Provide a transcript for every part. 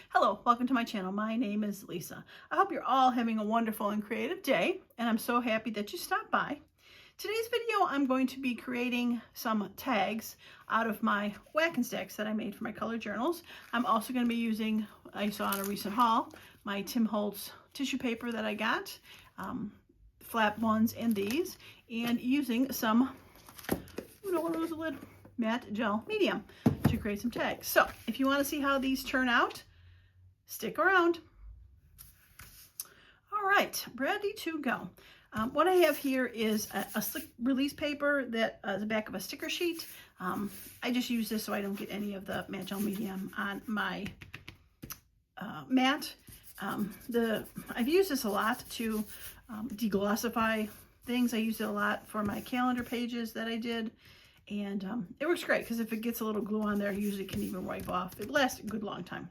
Hello, welcome to my channel. My name is Lisa. I hope you're all having a wonderful and creative day, and I'm so happy that you stopped by. Today's video, I'm going to be creating some tags out of my whack and stacks that I made for my color journals. I'm also going to be using, I saw in a recent haul, my Tim Holtz tissue paper that I got, flat ones and these, and using some, matte gel medium to create some tags. So if you want to see how these turn out, stick around. All right, ready to go. What I have here is a slick release paper that is the back of a sticker sheet. I just use this so I don't get any of the matte gel medium on my mat. I've used this a lot to deglossify things. I used it a lot for my calendar pages that I did. And it works great because if it gets a little glue on there, usually it can even wipe off. It lasts a good long time.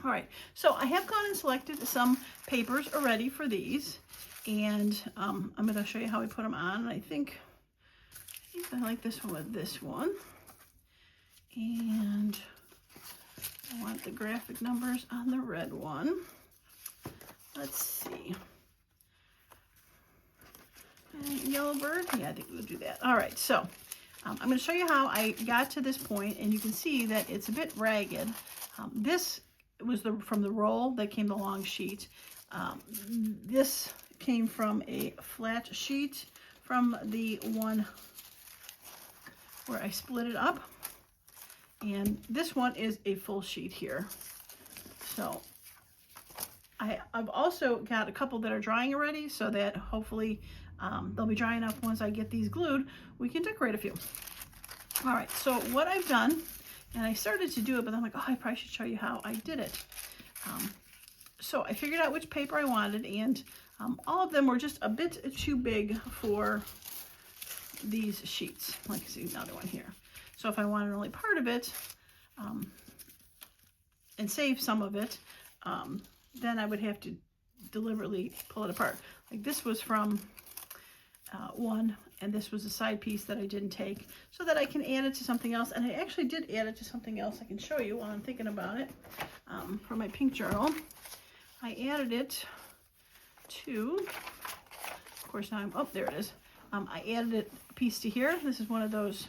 All right, so I have gone and selected some papers already for these, and I'm going to show you how I put them on. I think I like this one with this one, and I want the graphic numbers on the red one. Let's see. And yellow bird, yeah, I think we'll do that. All right, so I'm going to show you how I got to this point, and you can see that it's a bit ragged. This was from the roll that came the long sheet. This came from a flat sheet from the one where I split it up, and this one is a full sheet here. So I've also got a couple that are drying already, so that hopefully they'll be dry enough once I get these glued, we can decorate a few. All right, so what I've done, and I started to do it, but I'm like, oh, I probably should show you how I did it. So I figured out which paper I wanted, and all of them were just a bit too big for these sheets. Like, see another one here. So if I wanted only part of it and save some of it, then I would have to deliberately pull it apart. Like this was from one, and this was a side piece that I didn't take, so that I can add it to something else. And I actually did add it to something else I can show you while I'm thinking about it. For my pink journal, I added it to, of course now oh, there it is. I added a piece to here. This is one of those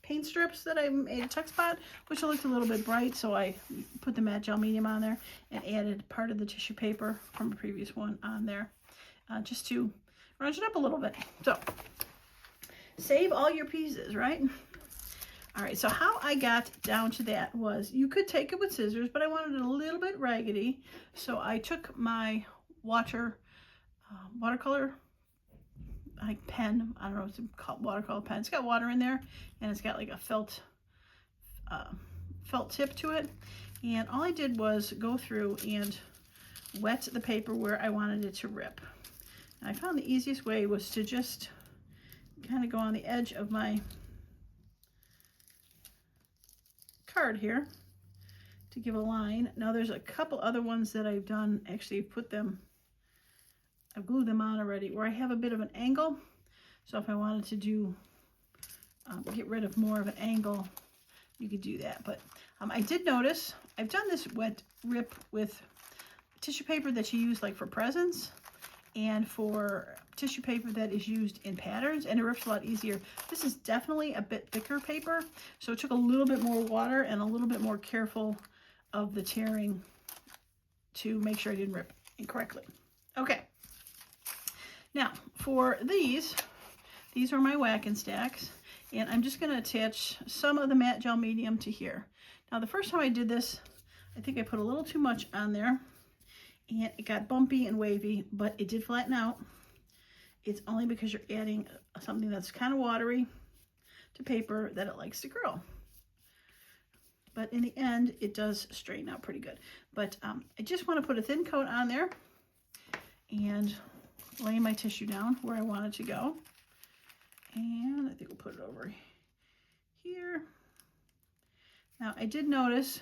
paint strips that I made a tuck spot, which looked a little bit bright, so I put the matte gel medium on there and added part of the tissue paper from a previous one on there, just to round it up a little bit. So save all your pieces, right? All right, so how I got down to that was, you could take it with scissors, but I wanted it a little bit raggedy, so I took my watercolor pen. I don't know, it's a watercolor pen. It's got water in there, and it's got like a felt tip to it. And all I did was go through and wet the paper where I wanted it to rip. And I found the easiest way was to just kind of go on the edge of my card here to give a line. Now there's a couple other ones that I've done, actually I've glued them on already, where I have a bit of an angle. So if I wanted to do, get rid of more of an angle, you could do that. But I did notice, I've done this wet rip with tissue paper that you use like for presents, and for tissue paper that is used in patterns, and it rips a lot easier. This is definitely a bit thicker paper, so it took a little bit more water and a little bit more careful of the tearing to make sure I didn't rip incorrectly. Okay. Now, for these are my whack and stacks, and I'm just going to attach some of the matte gel medium to here. Now, the first time I did this, I think I put a little too much on there, and it got bumpy and wavy, but it did flatten out. It's only because you're adding something that's kind of watery to paper that it likes to curl. But in the end, it does straighten out pretty good. But I just want to put a thin coat on there and lay my tissue down where I want it to go. And I think we'll put it over here. Now, I did notice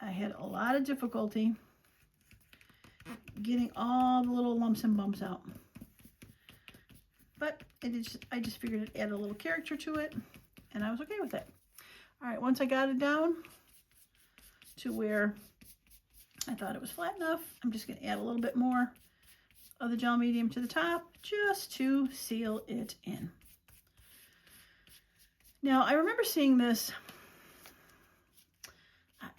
I had a lot of difficulty getting all the little lumps and bumps out. But I just figured it added a little character to it, and I was okay with it. All right, once I got it down to where I thought it was flat enough. I'm just going to add a little bit more of the gel medium to the top just to seal it in. Now, I remember seeing this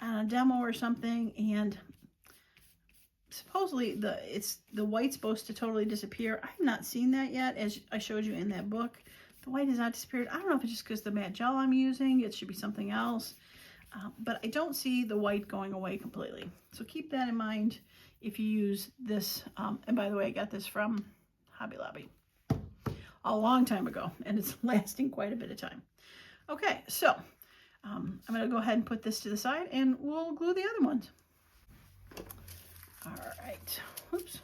on a demo or something, and supposedly the white's supposed to totally disappear. I have not seen that yet, as I showed you in that book. The white has not disappeared. I don't know if it's just because the matte gel I'm using, it should be something else. But I don't see the white going away completely. So keep that in mind if you use this. And by the way, I got this from Hobby Lobby a long time ago, and it's lasting quite a bit of time. Okay, so I'm going to go ahead and put this to the side, and we'll glue the other ones. All right. Oops.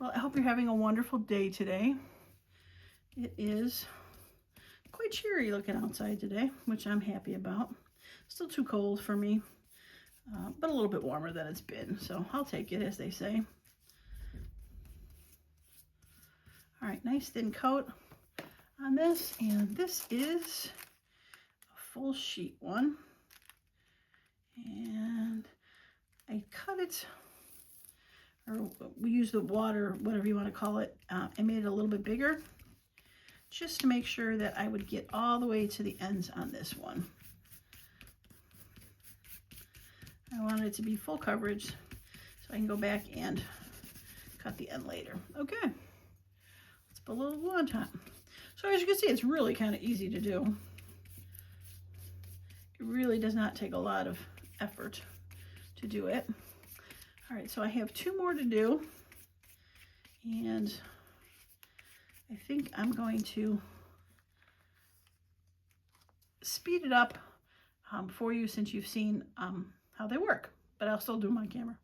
Well, I hope you're having a wonderful day today. It is quite cheery looking outside today, which I'm happy about. Still too cold for me, but a little bit warmer than it's been, so I'll take it, as they say. All right, nice thin coat on this, and this is a full sheet one. And I cut it, or we use the water, whatever you want to call it, I made it a little bit bigger, just to make sure that I would get all the way to the ends on this one. I wanted it to be full coverage so I can go back and cut the end later. Okay, let's put a little glue on top. So as you can see, it's really kind of easy to do. It really does not take a lot of effort to do it. All right, so I have 2 more to do, and I think I'm going to speed it up for you, since you've seen how they work, but I'll still do them on camera.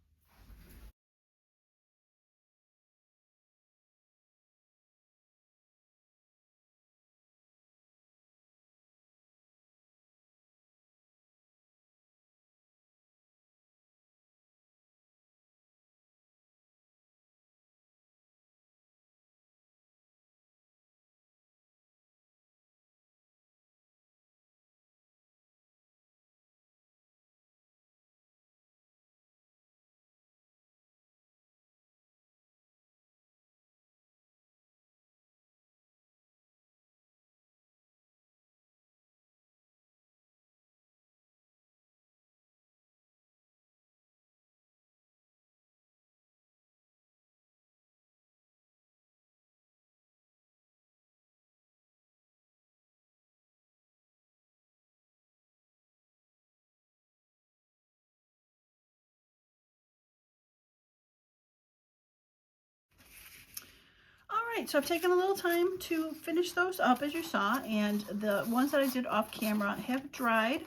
Alright, so I've taken a little time to finish those up, as you saw, and the ones that I did off camera have dried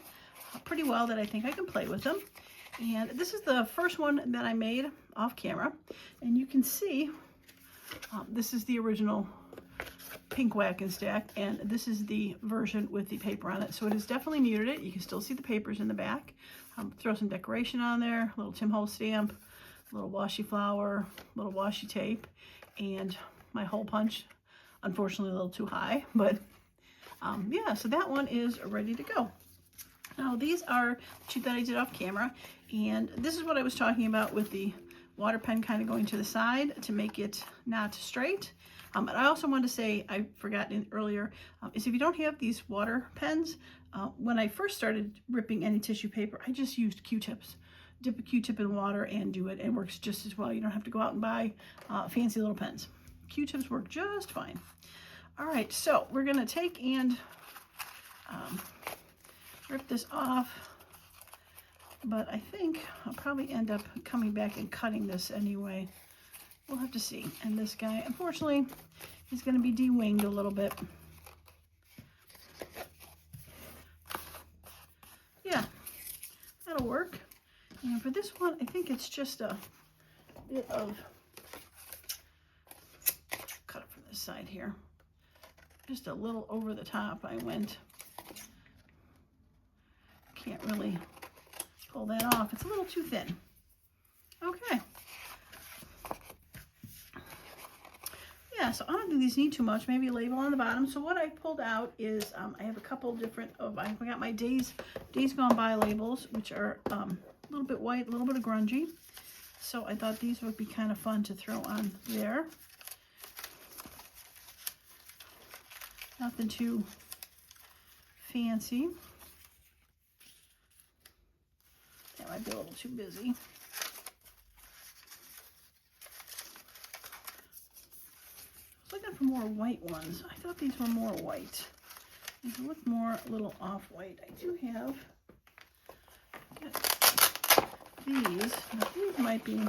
pretty well, that I think I can play with them. And this is the first one that I made off camera, and you can see this is the original pink whack and stack, and this is the version with the paper on it. So it has definitely muted it. You can still see the papers in the back. Throw some decoration on there, a little Tim Holtz stamp, a little washi flower, a little washi tape, and my hole punch, unfortunately a little too high, but yeah, so that one is ready to go. Now these are the 2 that I did off camera, and this is what I was talking about with the water pen kind of going to the side to make it not straight. And I also wanted to say, I forgot earlier, is if you don't have these water pens, when I first started ripping any tissue paper, I just used Q-tips. Dip a Q-tip in water and do it. It works just as well. You don't have to go out and buy fancy little pens. Q-tips work just fine. All right, so we're gonna take and rip this off, but I think I'll probably end up coming back and cutting this anyway. We'll have to see. And this guy, unfortunately, is gonna be de-winged a little bit. Yeah, that'll work. And for this one, I think it's just a bit of, cut it from this side here, just a little over the top I went. Can't really pull that off. It's a little too thin. Okay. Yeah, so I don't think these need too much. Maybe a label on the bottom. So what I pulled out is I have a couple different I got my days gone by labels, which are a little bit white, a little bit of grungy. So I thought these would be kind of fun to throw on there. Nothing too fancy. That might be a little too busy. I was looking for more white ones. I thought these were more white. These look more a little off-white. I do have these. Now these might be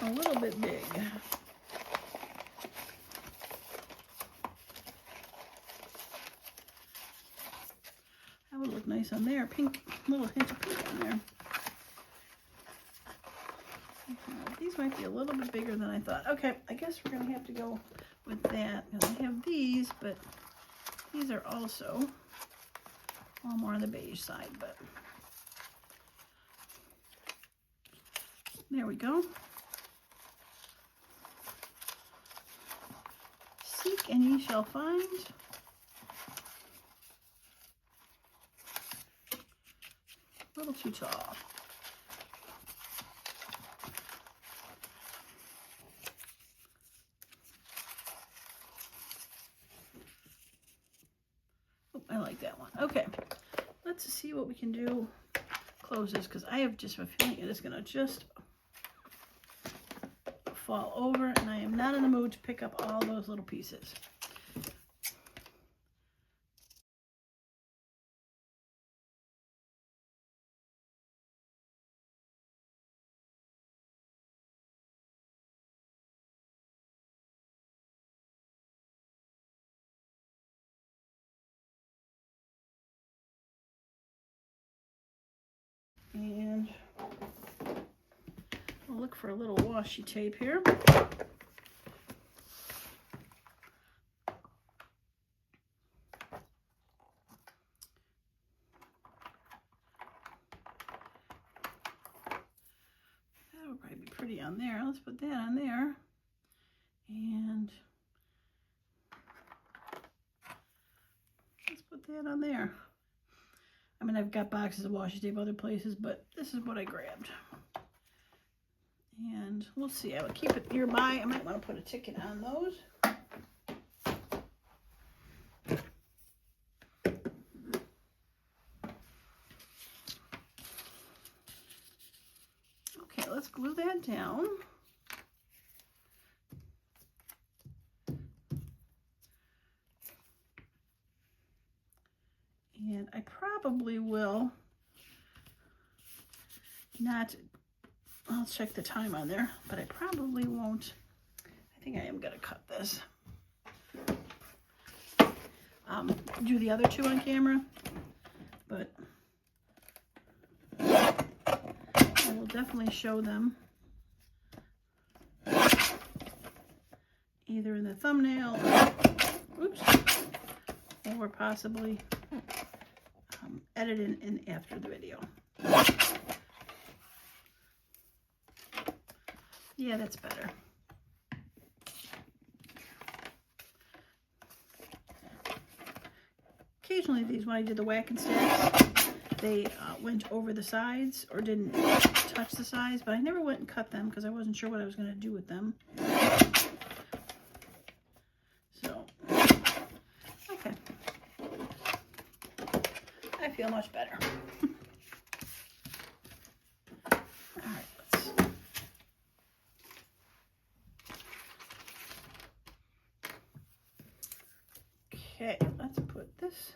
a little bit big. That would look nice on there. Pink, little hint of pink on there. These might be a little bit bigger than I thought. Okay, I guess we're going to have to go with that. Because I have these, but these are also a little more on the beige side. But there we go. Seek and ye shall find. A little too tall. Oh, I like that one. Okay, let's see what we can do. Close this because I have just a feeling it is going to just fall over, and I am not in the mood to pick up all those little pieces. And we'll look for a little washi tape here. That would probably be pretty on there. Let's put that on there. And let's put that on there. I mean, I've got boxes of washi tape other places, but this is what I grabbed. And we'll see. I will keep it nearby. I might want to put a ticket on those. Okay, let's glue that down. And I probably will not, I'll check the time on there, but I probably won't. I think I am going to cut this. Do the other two on camera, but I will definitely show them either in the thumbnail or possibly edit in after the video. Yeah, that's better. Occasionally these, when I did the whack and stacks, they went over the sides or didn't touch the sides, but I never went and cut them because I wasn't sure what I was going to do with them. So, okay. I feel much better. Okay, let's put this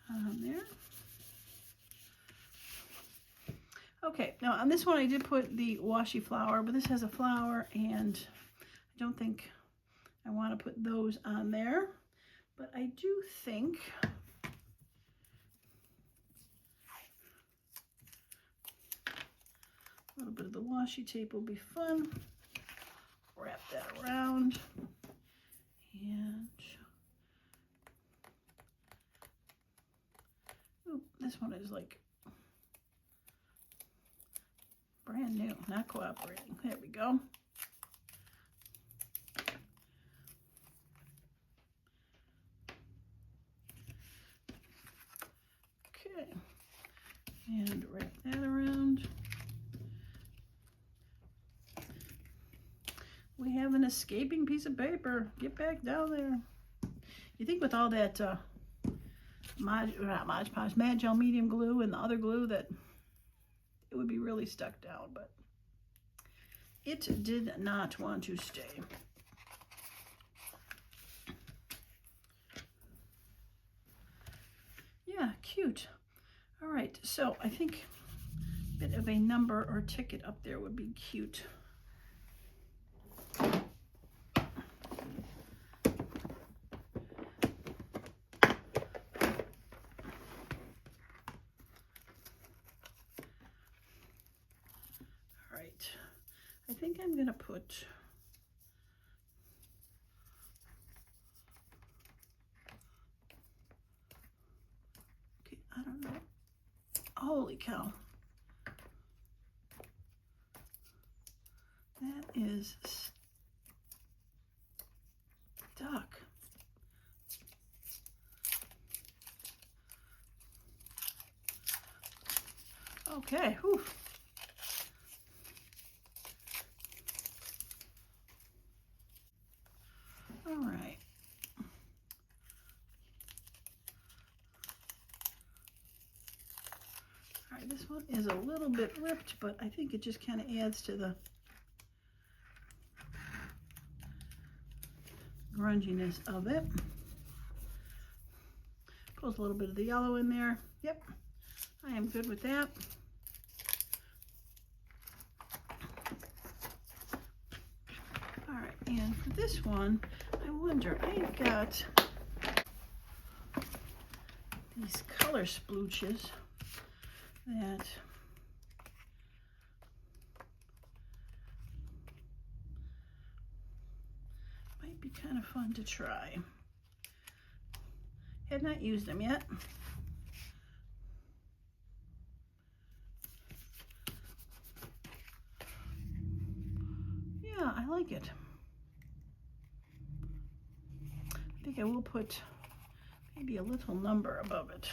on there. Okay, now on this one I did put the washi flower, but this has a flower and I don't think I want to put those on there. But I do think a little bit of the washi tape will be fun. Wrap that around and ooh, this one is like brand new, not cooperating. There we go. And wrap that around. We have an escaping piece of paper. Get back down there. You think with all that Mad Gel medium glue and the other glue that it would be really stuck down, but it did not want to stay. Yeah, cute. All right, so I think a bit of a number or ticket up there would be cute. I think I'm going to put I don't know. Holy cow. That is stuck. Okay, whew. All right. All right, this one is a little bit ripped, but I think it just kind of adds to the grunginess of it. Pulls a little bit of the yellow in there. Yep, I am good with that. All right, and for this one, I wonder, I've got these color splooches that might be kind of fun to try. Had not used them yet. Yeah, I like it. I think I will put maybe a little number above it.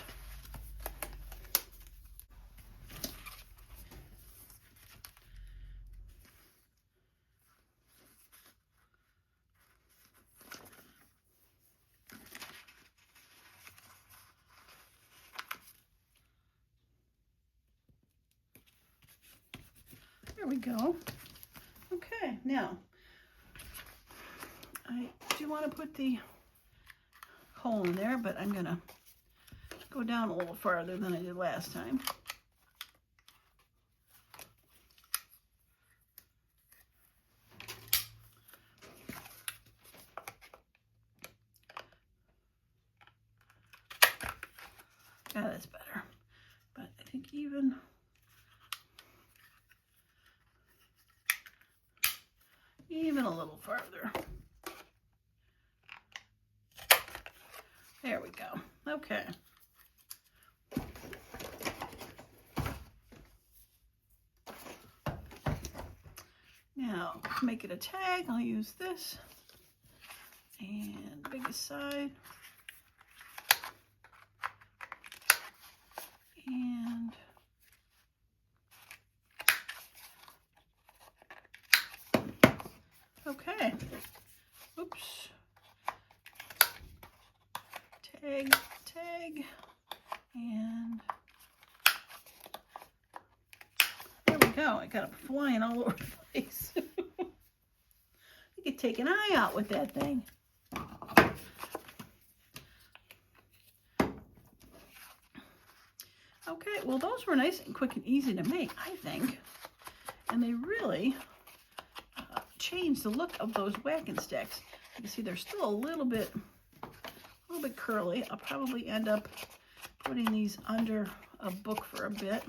There we go. Okay, now I do want to put the hole in there, but I'm gonna go down a little farther than I did last time. Yeah, that's better. But I think even a little farther. There we go. Okay. Now, to make it a tag, I'll use this. And biggest side. And okay. Oops. Tag, tag, and there we go. I got it flying all over the place. You could take an eye out with that thing. Okay, well those were nice and quick and easy to make, I think. And they really changed the look of those whack and sticks. You can see they're still a little bit curly. I'll probably end up putting these under a book for a bit.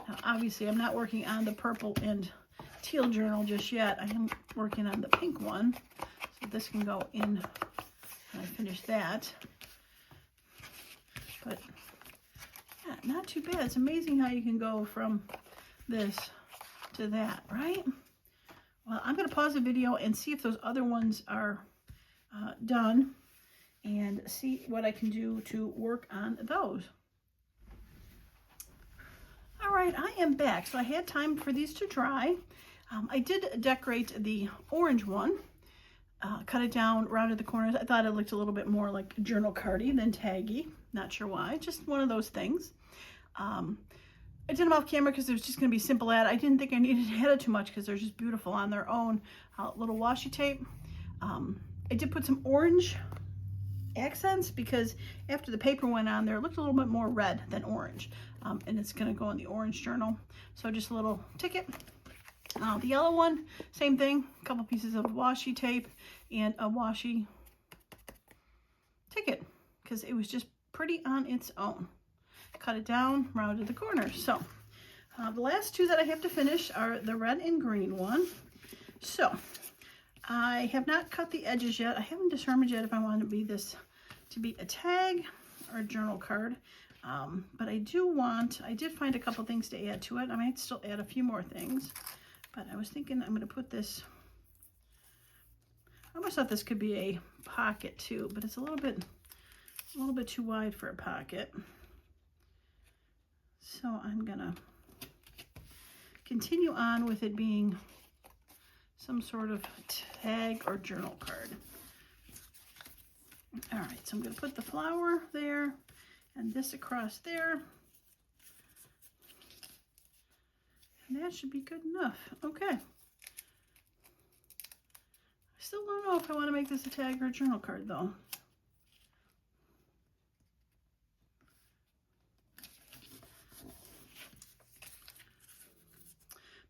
Now, obviously, I'm not working on the purple and teal journal just yet. I am working on the pink one. So this can go in when I finish that. But yeah, not too bad. It's amazing how you can go from this to that, right? Well, I'm going to pause the video and see if those other ones are done and see what I can do to work on those. All right, I am back. So I had time for these to dry. I did decorate the orange one, cut it down, rounded the corners. I thought it looked a little bit more like journal cardy than taggy. Not sure why, just one of those things. I did them off camera because it was just going to be simple ad. I didn't think I needed to edit too much because they're just beautiful on their own. Little washi tape. I did put some orange accents because after the paper went on there, it looked a little bit more red than orange. And it's going to go in the orange journal. So just a little ticket. The yellow one, same thing. A couple pieces of washi tape and a washi ticket because it was just pretty on its own. Cut it down, rounded the corners. So the last two that I have to finish are the red and green one. So I have not cut the edges yet. I haven't determined yet if I want to be this to be a tag or a journal card. But I did find a couple things to add to it. I might still add a few more things, but I was thinking I'm going to put this, I almost thought this could be a pocket too, but it's a little bit too wide for a pocket. So I'm going to continue on with it being some sort of tag or journal card. All right, so I'm going to put the flower there and this across there. And that should be good enough. Okay. I still don't know if I want to make this a tag or a journal card though.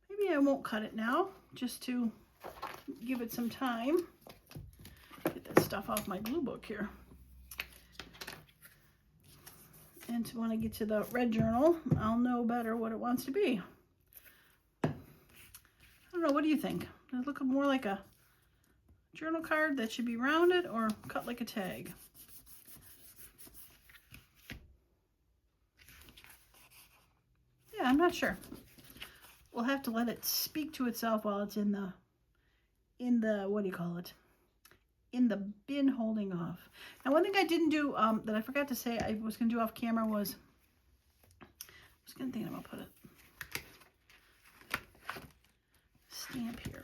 Maybe I won't cut it now, just to give it some time. Get that stuff off my glue book here. And when I get to the red journal, I'll know better what it wants to be. I don't know, what do you think? Does it look more like a journal card that should be rounded or cut like a tag? Yeah, I'm not sure. We'll have to let it speak to itself while it's in the what do you call it? In the bin holding off. Now, one thing I didn't do that I forgot to say I was going to do off camera was, I was going to think I'm going to put a stamp here.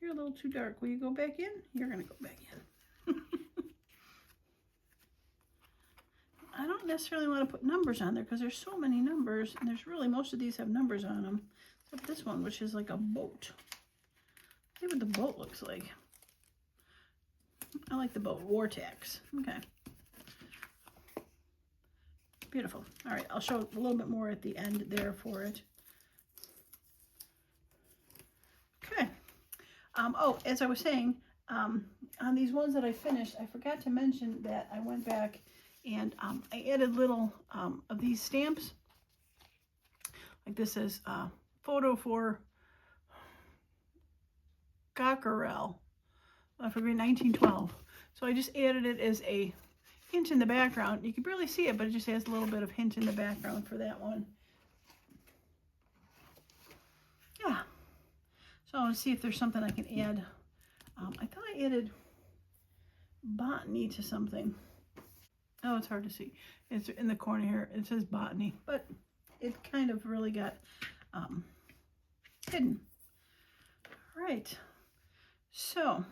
You're a little too dark. Will you go back in? You're going to go back in. I don't necessarily want to put numbers on there because there's so many numbers, and there's really, most of these have numbers on them, except this one, which is like a boat. See what the boat looks like. I like the boat. Vortex. Okay. Beautiful. All right, I'll show a little bit more at the end there for it. Okay. Oh, as I was saying, on these ones that I finished, I forgot to mention that I went back and I added little of these stamps. Like this is photo for Cockerell for grade 1912. So I just added it as a hint in the background. You can barely see it, but it just has a little bit of hint in the background for that one. Yeah. So I want to see if there's something I can add. I thought I added botany to something. Oh, it's hard to see. It's in the corner here. It says botany, but it kind of really got hidden. All right. So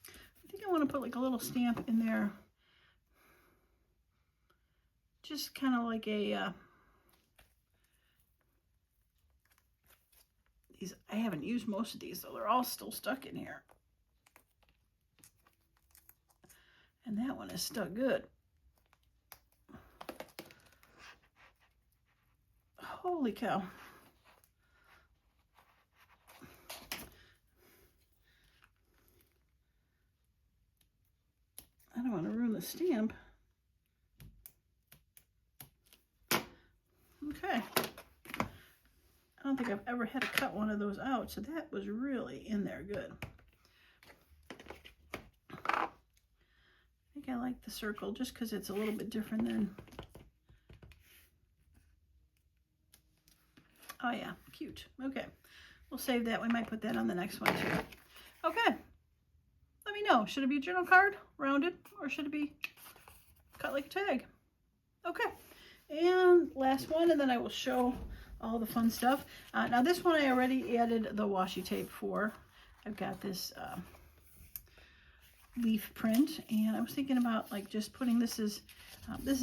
I think I want to put like a little stamp in there. Just kind of like a, these, I haven't used most of these, so they're all still stuck in here. And that one is stuck good. Holy cow. I don't want to ruin the stamp. Okay. I don't think I've ever had to cut one of those out, so that was really in there good. I think I like the circle just because it's a little bit different than... Oh yeah, cute. Okay. we'll save that. We might put that on the next one too. Okay. Let me know. Should it be a journal card, rounded, or should it be cut like a tag? Okay. And last one, and then I will show all the fun stuff. Now this one I already added the washi tape for. I've got this leaf print, and I was thinking about like just putting this is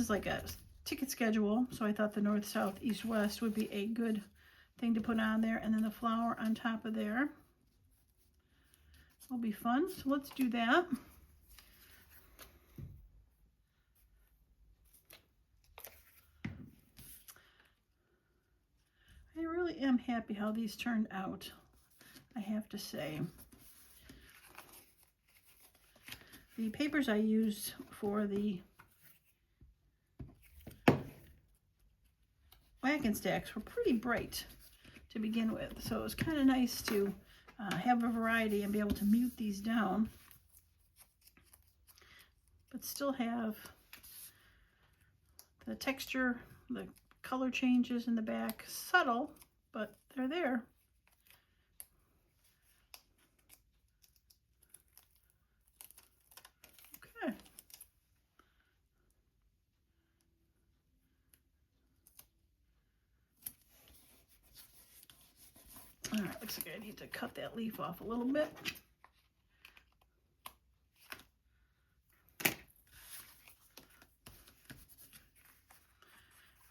like a ticket schedule, so I thought the north, south, east, west would be a good thing to put on there, and then the flower on top of there will be fun. So let's do that. I really am happy how these turned out, I have to say. The papers I used for the whack and stacks were pretty bright to begin with, so it was kind of nice to have a variety and be able to mute these down, but still have the texture, the color changes in the back, subtle, but they're there. Okay. All right, looks like I need to cut that leaf off a little bit.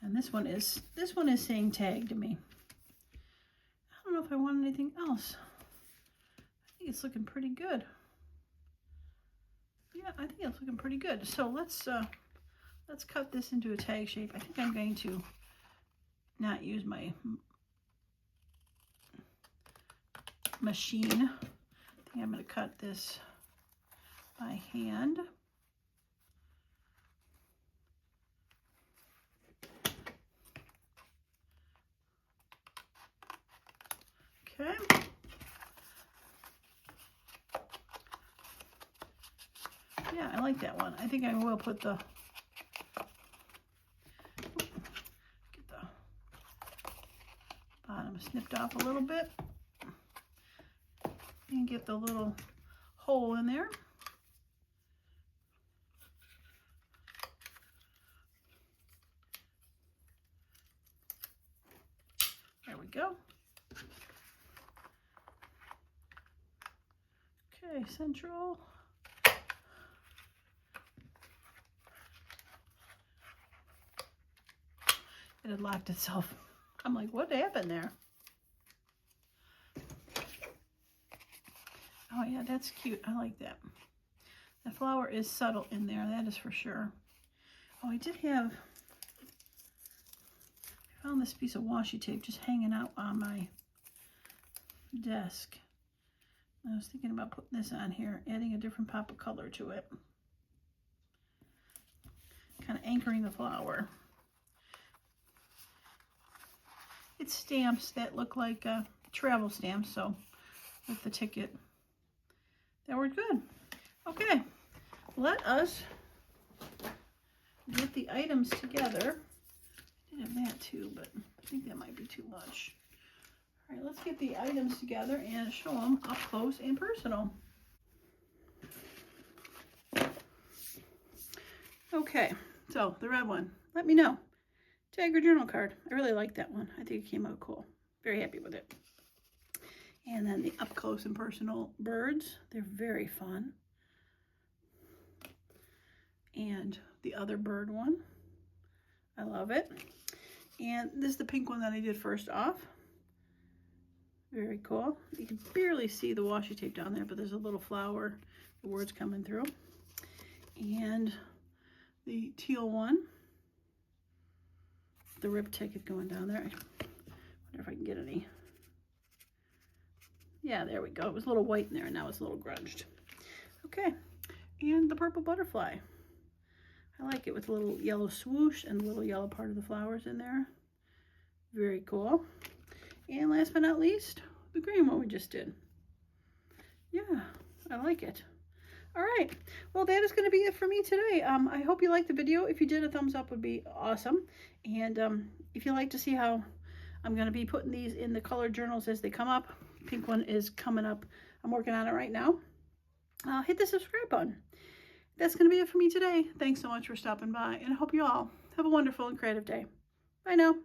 And this one is saying tag to me. I don't know if I want anything else. I think it's looking pretty good. Yeah, I think it's looking pretty good. So let's cut this into a tag shape. I think I'm going to not use my machine. I think I'm going to cut this by hand. Okay. Yeah, I like that one. I think I will put the get the bottom snipped off a little bit and get the little hole in there. There we go. Okay, central. It had locked itself. I'm like, what happened there? Oh yeah, that's cute. I like that. The flower is subtle in there, that is for sure. Oh, I found this piece of washi tape just hanging out on my desk. I was thinking about putting this on here, adding a different pop of color to it. Kind of anchoring the flower. It's stamps that look like travel stamps, so with the ticket. That worked good. Okay, let us get the items together. I did have that too, but I think that might be too much. All right, let's get the items together and show them up close and personal. Okay, so the red one, let me know. Tag or journal card. I really like that one. I think it came out cool. Very happy with it. And then the up close and personal birds. They're very fun. And the other bird one. I love it. And this is the pink one that I did first off. Very cool. You can barely see the washi tape down there, but there's a little flower, the words coming through. And the teal one, the rib ticket going down there. I wonder if I can get any. Yeah, there we go. It was a little white in there, and now it's a little grunged. Okay, and the purple butterfly. I like it with a little yellow swoosh and a little yellow part of the flowers in there. Very cool. And last but not least, the green one we just did. Yeah, I like it. All right, well, that is going to be it for me today. I hope you liked the video. If you did, a thumbs up would be awesome. And if you'd like to see how I'm going to be putting these in the colored journals as they come up. Pink one is coming up. I'm working on it right now. Hit the subscribe button. That's going to be it for me today. Thanks so much for stopping by, and I hope you all have a wonderful and creative day. Bye now.